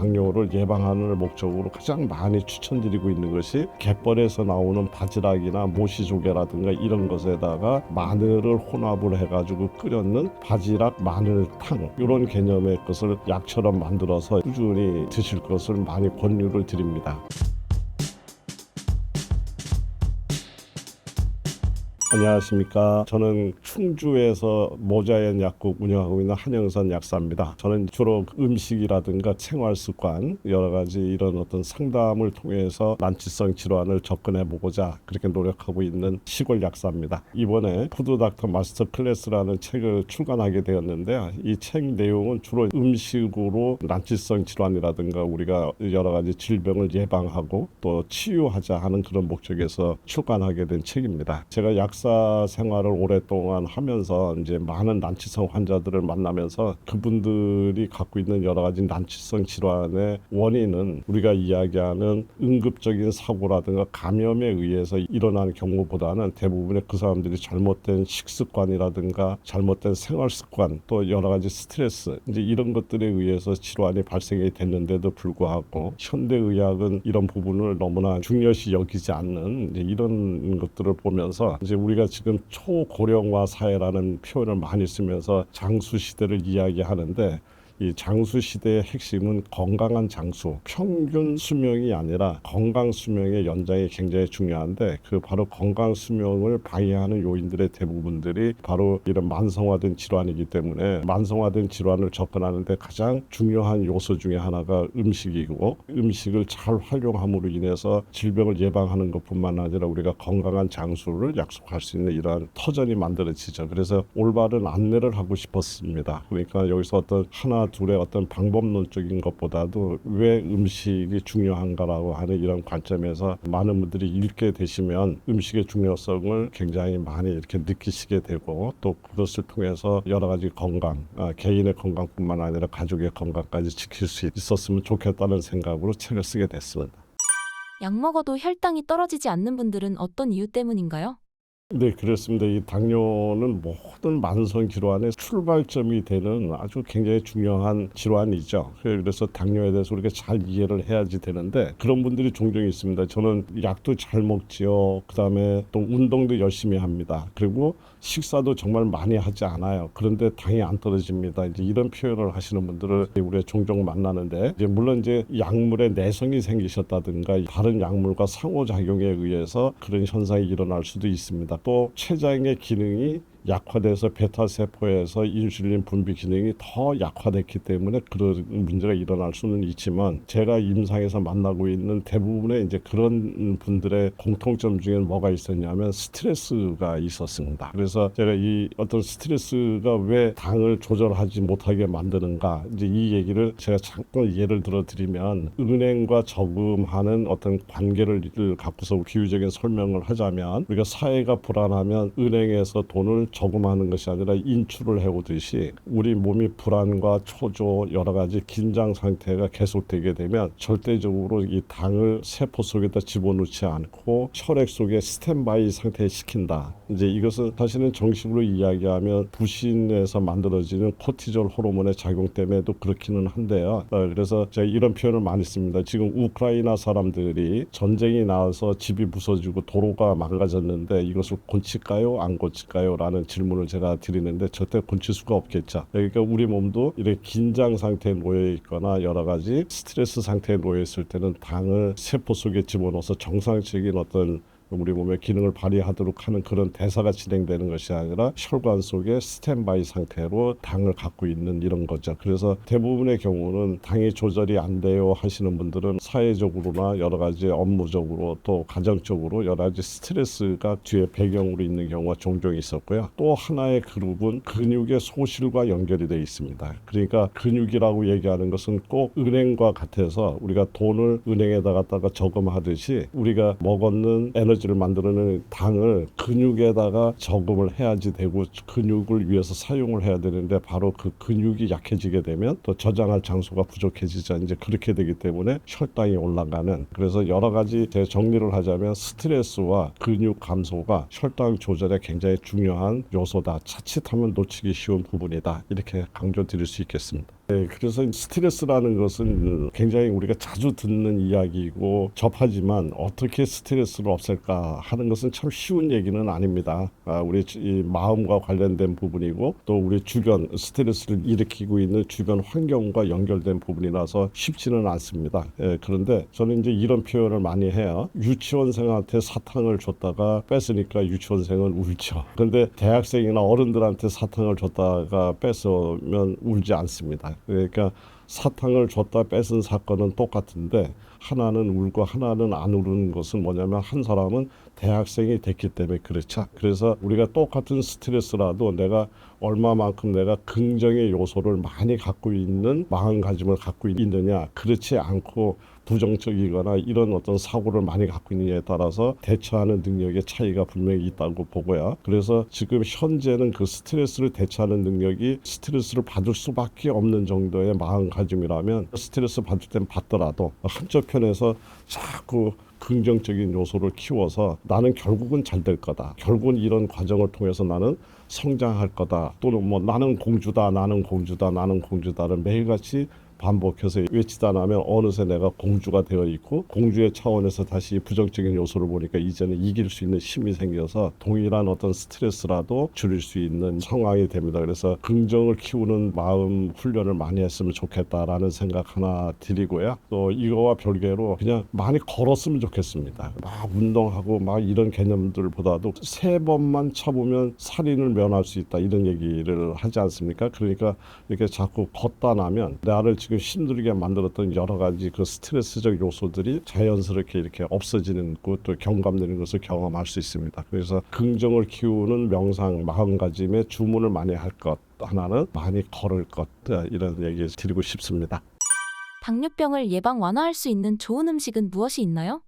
당뇨를 예방하는 목적으로 가장 많이 추천드리고 있는 것이 갯벌에서 나오는 바지락이나 모시조개라든가 이런 것에다가 마늘을 혼합을 해가지고 끓였는 바지락 마늘탕, 이런 개념의 것을 약처럼 만들어서 꾸준히 드실 것을 많이 권유를 드립니다. 안녕하십니까. 저는 충주에서 모자연 약국 운영하고 있는 한영선 약사입니다. 저는 주로 음식이라든가 생활습관 여러 가지 이런 어떤 상담을 통해서 난치성 질환을 접근해 보고자 그렇게 노력하고 있는 시골 약사입니다. 이번에 푸드닥터 마스터 클래스라는 책을 출간하게 되었는데요. 이 책 내용은 주로 음식으로 난치성 질환이라든가 우리가 여러 가지 질병을 예방하고 또 치유하자 하는 그런 목적에서 출간하게 된 책입니다. 제가 약사 생활을 오랫동안 하면서 이제 많은 난치성 환자들을 만나면서 그분들이 갖고 있는 여러 가지 난치성 질환의 원인은 우리가 이야기하는 응급적인 사고라든가 감염에 의해서 일어나는 경우보다는 대부분의 그 사람들이 잘못된 식습관이라든가 잘못된 생활습관 또 여러 가지 스트레스 이제 이런 것들에 의해서 질환이 발생이 됐는데도 불구하고 현대의학은 이런 부분을 너무나 중요시 여기지 않는 이제 이런 것들을 보면서 이제 우리가 지금 초고령화 사회라는 표현을 많이 쓰면서 장수 시대를 이야기하는데 이 장수 시대의 핵심은 건강한 장수, 평균 수명이 아니라 건강 수명의 연장이 굉장히 중요한데 그 바로 건강 수명을 방해하는 요인들의 대부분들이 바로 이런 만성화된 질환이기 때문에 만성화된 질환을 접근하는데 가장 중요한 요소 중에 하나가 음식이고 음식을 잘 활용함으로 인해서 질병을 예방하는 것뿐만 아니라 우리가 건강한 장수를 약속할 수 있는 이러한 터전이 만들어지죠. 그래서 올바른 안내를 하고 싶었습니다. 그러니까 여기서 어떤 하나 둘의 어떤 방법론적인 것보다도 왜 음식이 중요한가라고 하는 이런 관점에서 많은 분들이 읽게 되시면 음식의 중요성을 굉장히 많이 이렇게 느끼시게 되고 또 그것을 통해서 여러 가지 건강, 개인의 건강뿐만 아니라 가족의 건강까지 지킬 수 있었으면 좋겠다는 생각으로 책을 쓰게 됐습니다. 약 먹어도 혈당이 떨어지지 않는 분들은 어떤 이유 때문인가요? 네, 그렇습니다. 이 당뇨는 모든 만성 질환의 출발점이 되는 아주 굉장히 중요한 질환이죠. 그래서 당뇨에 대해서 우리가 잘 이해를 해야지 되는데 그런 분들이 종종 있습니다. 저는 약도 잘 먹지요. 그다음에 또 운동도 열심히 합니다. 그리고 식사도 정말 많이 하지 않아요. 그런데 당이 안 떨어집니다. 이제 이런 표현을 하시는 분들을 우리가 종종 만나는데 이제 물론 이제 약물에 내성이 생기셨다든가 다른 약물과 상호작용에 의해서 그런 현상이 일어날 수도 있습니다. 또 췌장의 기능이 약화돼서 베타세포에서 인슐린 분비 기능이 더 약화됐기 때문에 그런 문제가 일어날 수는 있지만 제가 임상에서 만나고 있는 대부분의 이제 그런 분들의 공통점 중에 뭐가 있었냐면 스트레스가 있었습니다. 그래서 제가 이 어떤 스트레스가 왜 당을 조절하지 못하게 만드는가 이제 이 얘기를 제가 잠깐 예를 들어 드리면 은행과 저금하는 어떤 관계를 갖고서 비유적인 설명을 하자면 우리가 사회가 불안하면 은행에서 돈을 저금하는 것이 아니라 인출을 해오듯이 우리 몸이 불안과 초조 여러 가지 긴장 상태가 계속되게 되면 절대적으로 이 당을 세포 속에다 집어넣지 않고 혈액 속에 스탠바이 상태에 시킨다. 이제 이것은 사실은 정식으로 이야기하면 부신에서 만들어지는 코티졸 호르몬의 작용 때문에도 그렇기는 한데요. 그래서 제가 이런 표현을 많이 씁니다. 지금 우크라이나 사람들이 전쟁이 나와서 집이 부서지고 도로가 망가졌는데 이것을 고칠까요? 안 고칠까요? 라는 질문을 제가 드리는데 절대 고칠 수가 없겠죠. 그러니까 우리 몸도 이렇게 긴장 상태에 놓여 있거나 여러 가지 스트레스 상태에 놓여 있을 때는 당을 세포 속에 집어넣어서 정상적인 어떤 우리 몸의 기능을 발휘하도록 하는 그런 대사가 진행되는 것이 아니라 혈관 속에 스탠바이 상태로 당을 갖고 있는 이런 거죠. 그래서 대부분의 경우는 당이 조절이 안 돼요 하시는 분들은 사회적으로나 여러 가지 업무적으로 또 가정적으로 여러 가지 스트레스가 뒤에 배경으로 있는 경우가 종종 있었고요. 또 하나의 그룹은 근육의 소실과 연결이 되어 있습니다. 그러니까 근육이라고 얘기하는 것은 꼭 은행과 같아서 우리가 돈을 은행에다 갖다가 저금하듯이 우리가 먹었는 에너지를 만들어내는 당을 근육에다가 저금을 해야지 되고 근육을 위해서 사용을 해야 되는데 바로 그 근육이 약해지게 되면 또 저장할 장소가 부족해지자 이제 그렇게 되기 때문에 혈당이 올라가는 그래서 여러 가지 제 정리를 하자면 스트레스와 근육 감소가 혈당 조절에 굉장히 중요한 요소다. 자칫하면 놓치기 쉬운 부분이다. 이렇게 강조드릴 수 있겠습니다. 네, 그래서 스트레스라는 것은 굉장히 우리가 자주 듣는 이야기이고 접하지만 어떻게 스트레스를 없앨까 하는 것은 참 쉬운 얘기는 아닙니다. 우리 이 마음과 관련된 부분이고 또 우리 주변 스트레스를 일으키고 있는 주변 환경과 연결된 부분이라서 쉽지는 않습니다. 예, 그런데 저는 이제 이런 표현을 많이 해요. 유치원생한테 사탕을 줬다가 뺏으니까 유치원생은 울죠. 그런데 대학생이나 어른들한테 사탕을 줬다가 뺏으면 울지 않습니다. 그러니까 사탕을 줬다 뺏은 사건은 똑같은데 하나는 울고 하나는 안 우는 것은 뭐냐면 한 사람은 대학생이 됐기 때문에 그렇죠. 그래서 우리가 똑같은 스트레스라도 내가 얼마만큼 내가 긍정의 요소를 많이 갖고 있는 마음가짐을 갖고 있느냐, 그렇지 않고 부정적이거나 이런 어떤 사고를 많이 갖고 있느냐에 따라서 대처하는 능력의 차이가 분명히 있다고 보고요. 그래서 지금 현재는 그 스트레스를 대처하는 능력이 스트레스를 받을 수밖에 없는 정도의 마음가짐이라면 스트레스 받을 땐 받더라도 한쪽 편에서 자꾸 긍정적인 요소를 키워서 나는 결국은 잘 될 거다. 결국은 이런 과정을 통해서 나는 성장할 거다. 또는 뭐 나는 공주다, 나는 공주다, 나는 공주다를 매일같이 반복해서 외치다 나면 어느새 내가 공주가 되어 있고 공주의 차원에서 다시 부정적인 요소를 보니까 이제는 이길 수 있는 힘이 생겨서 동일한 어떤 스트레스라도 줄일 수 있는 상황이 됩니다. 그래서 긍정을 키우는 마음 훈련을 많이 했으면 좋겠다라는 생각 하나 드리고요. 또 이거와 별개로 그냥 많이 걸었으면 좋겠습니다. 막 운동하고 막 이런 개념들보다도 3번만 쳐보면 살인을 면할 수 있다 이런 얘기를 하지 않습니까? 그러니까 이렇게 자꾸 걷다 나면 나를 지금 힘들게 만들었던 여러 가지 그 스트레스적 요소들이 자연스럽게 이렇게 없어지는 것도 경감되는 것을 경험할 수 있습니다. 그래서 긍정을 키우는 명상 마음가짐에 주문을 많이 할 것, 하나는 많이 걸을 것, 이런 얘기 드리고 싶습니다. 당뇨병을 예방 완화할 수 있는 좋은 음식은 무엇이 있나요?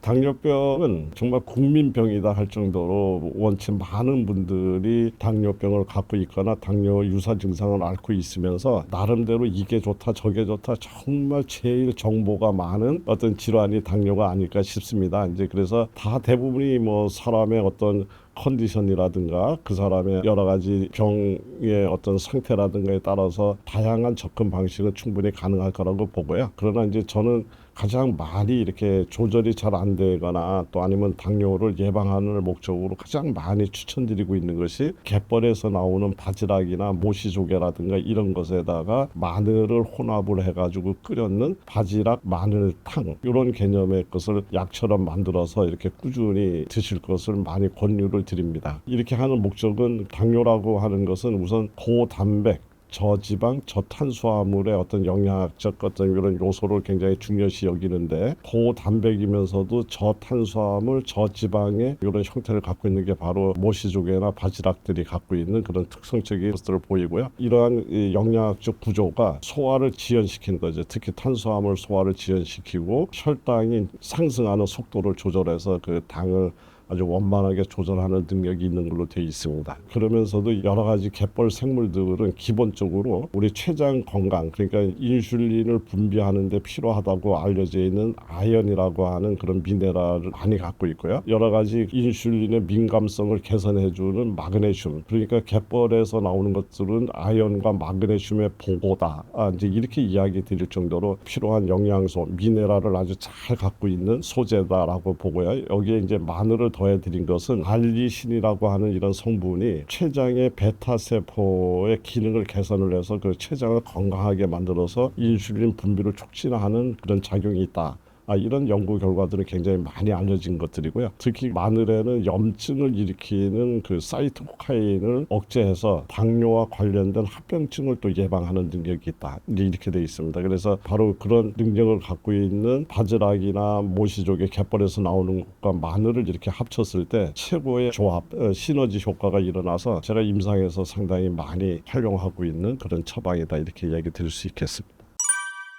당뇨병은 정말 국민병이다 할 정도로 원체 많은 분들이 당뇨병을 갖고 있거나 당뇨 유사 증상을 앓고 있으면서 나름대로 이게 좋다 저게 좋다 정말 제일 정보가 많은 어떤 질환이 당뇨가 아닐까 싶습니다. 이제 그래서 다 대부분이 뭐 사람의 어떤 컨디션이라든가 그 사람의 여러 가지 병의 어떤 상태라든가에 따라서 다양한 접근 방식은 충분히 가능할 거라고 보고요. 그러나 이제 저는 가장 많이 이렇게 조절이 잘 안 되거나 또 아니면 당뇨를 예방하는 목적으로 가장 많이 추천드리고 있는 것이 갯벌에서 나오는 바지락이나 모시조개라든가 이런 것에다가 마늘을 혼합을 해가지고 끓였는 바지락 마늘탕 이런 개념의 것을 약처럼 만들어서 이렇게 꾸준히 드실 것을 많이 권유를 드립니다. 이렇게 하는 목적은 당뇨라고 하는 것은 우선 고단백 저지방, 저탄수화물의 어떤 영양학적 어떤 이런 요소를 굉장히 중요시 여기는데 고단백이면서도 저탄수화물, 저지방의 이런 형태를 갖고 있는 게 바로 모시조개나 바지락들이 갖고 있는 그런 특성적인 것들을 보이고요. 이러한 이 영양학적 구조가 소화를 지연시키는 거죠. 특히 탄수화물 소화를 지연시키고 혈당이 상승하는 속도를 조절해서 그 당을 아주 원만하게 조절하는 능력이 있는 걸로 되어 있습니다. 그러면서도 여러 가지 갯벌 생물들은 기본적으로 우리 췌장 건강, 그러니까 인슐린을 분비하는 데 필요하다고 알려져 있는 아연이라고 하는 그런 미네랄을 많이 갖고 있고요. 여러 가지 인슐린의 민감성을 개선해주는 마그네슘, 그러니까 갯벌에서 나오는 것들은 아연과 마그네슘의 보고다. 이제 이렇게 이야기 드릴 정도로 필요한 영양소, 미네랄을 아주 잘 갖고 있는 소재다라고 보고요. 여기에 이제 마늘을 더해드린 것은 알리신이라고 하는 이런 성분이 췌장의 베타 세포의 기능을 개선을 해서 그 췌장을 건강하게 만들어서 인슐린 분비를 촉진하는 그런 작용이 있다. 이런 연구 결과들은 굉장히 많이 알려진 것들이고요. 특히 마늘에는 염증을 일으키는 그 사이토카인을 억제해서 당뇨와 관련된 합병증을 또 예방하는 능력이 있다. 이렇게 되어 있습니다. 그래서 바로 그런 능력을 갖고 있는 바지락이나 모시조개 갯벌에서 나오는 것과 마늘을 이렇게 합쳤을 때 최고의 조합, 시너지 효과가 일어나서 제가 임상에서 상당히 많이 활용하고 있는 그런 처방이다. 이렇게 얘기 드릴 수 있겠습니다.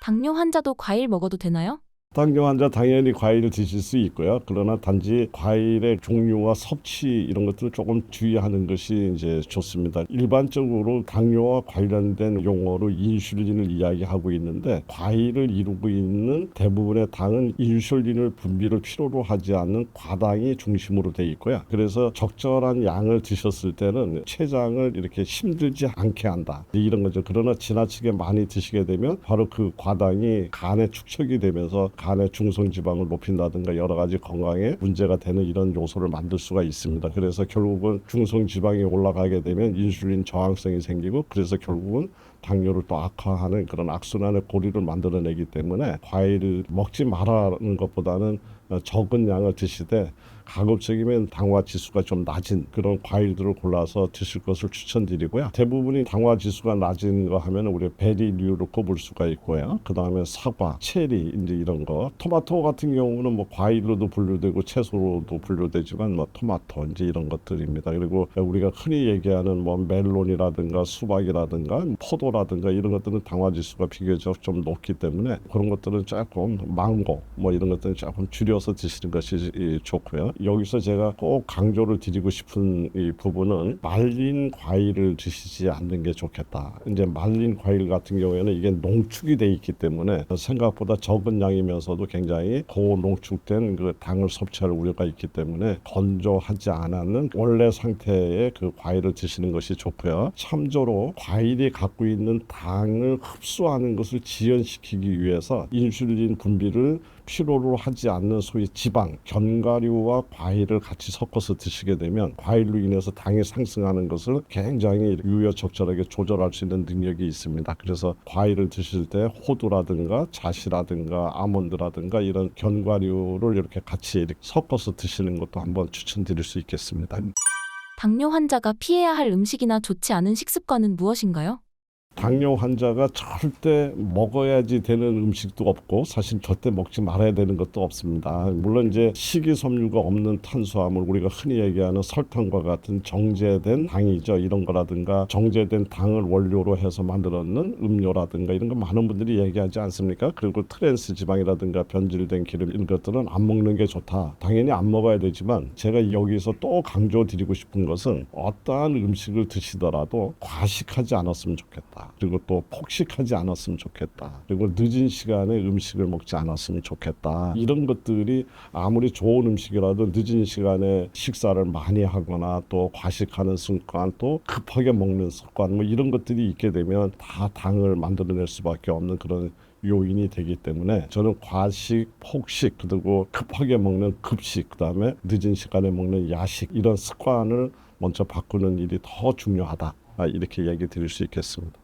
당뇨 환자도 과일 먹어도 되나요? 당뇨 환자 당연히 과일을 드실 수 있고요. 그러나 단지 과일의 종류와 섭취 이런 것들을 조금 주의하는 것이 이제 좋습니다. 일반적으로 당뇨와 관련된 용어로 인슐린을 이야기하고 있는데 과일을 이루고 있는 대부분의 당은 인슐린을 분비를 필요로 하지 않는 과당이 중심으로 돼 있고요. 그래서 적절한 양을 드셨을 때는 췌장을 이렇게 힘들지 않게 한다. 이런 거죠. 그러나 지나치게 많이 드시게 되면 바로 그 과당이 간에 축적이 되면서 간의 중성지방을 높인다든가 여러 가지 건강에 문제가 되는 이런 요소를 만들 수가 있습니다. 그래서 결국은 중성지방이 올라가게 되면 인슐린 저항성이 생기고 그래서 결국은 당뇨를 또 악화하는 그런 악순환의 고리를 만들어내기 때문에 과일을 먹지 말라는 것보다는 적은 양을 드시되 가급적이면 당화 지수가 좀 낮은 그런 과일들을 골라서 드실 것을 추천드리고요. 대부분이 당화 지수가 낮은 거 하면 우리 베리류로 꼽을 수가 있고요. 그 다음에 사과, 체리 이제 이런 거. 토마토 같은 경우는 뭐 과일로도 분류되고 채소로도 분류되지만 뭐 토마토 이제 이런 것들입니다. 그리고 우리가 흔히 얘기하는 뭐 멜론이라든가 수박이라든가 포도라든가 이런 것들은 당화 지수가 비교적 좀 높기 때문에 그런 것들은 조금 망고 뭐 이런 것들은 조금 줄여서 드시는 것이 좋고요. 여기서 제가 꼭 강조를 드리고 싶은 이 부분은 말린 과일을 드시지 않는 게 좋겠다. 이제 말린 과일 같은 경우에는 이게 농축이 돼 있기 때문에 생각보다 적은 양이면서도 굉장히 고농축된 그 당을 섭취할 우려가 있기 때문에 건조하지 않았는 원래 상태의 그 과일을 드시는 것이 좋고요. 참조로 과일이 갖고 있는 당을 흡수하는 것을 지연시키기 위해서 인슐린 분비를 필요로 하지 않는 소위 지방, 견과류와 과일을 같이 섞어서 드시게 되면 과일로 인해서 당이 상승하는 것을 굉장히 유효적절하게 조절할 수 있는 능력이 있습니다. 그래서 과일을 드실 때 호두라든가 자시라든가 아몬드라든가 이런 견과류를 이렇게 같이 이렇게 섞어서 드시는 것도 한번 추천드릴 수 있겠습니다. 당뇨 환자가 피해야 할 음식이나 좋지 않은 식습관은 무엇인가요? 당뇨 환자가 절대 먹어야지 되는 음식도 없고 사실 절대 먹지 말아야 되는 것도 없습니다. 물론 이제 식이섬유가 없는 탄수화물 우리가 흔히 얘기하는 설탕과 같은 정제된 당이죠. 이런 거라든가 정제된 당을 원료로 해서 만들었는 음료라든가 이런 거 많은 분들이 얘기하지 않습니까? 그리고 트랜스 지방이라든가 변질된 기름 이런 것들은 안 먹는 게 좋다. 당연히 안 먹어야 되지만 제가 여기서 또 강조드리고 싶은 것은 어떠한 음식을 드시더라도 과식하지 않았으면 좋겠다. 그리고 또 폭식하지 않았으면 좋겠다. 그리고 늦은 시간에 음식을 먹지 않았으면 좋겠다. 이런 것들이 아무리 좋은 음식이라도 늦은 시간에 식사를 많이 하거나 또 과식하는 습관 또 급하게 먹는 습관 뭐 이런 것들이 있게 되면 다 당을 만들어낼 수밖에 없는 그런 요인이 되기 때문에 저는 과식, 폭식 그리고 급하게 먹는 급식 그다음에 늦은 시간에 먹는 야식 이런 습관을 먼저 바꾸는 일이 더 중요하다. 이렇게 얘기 드릴 수 있겠습니다.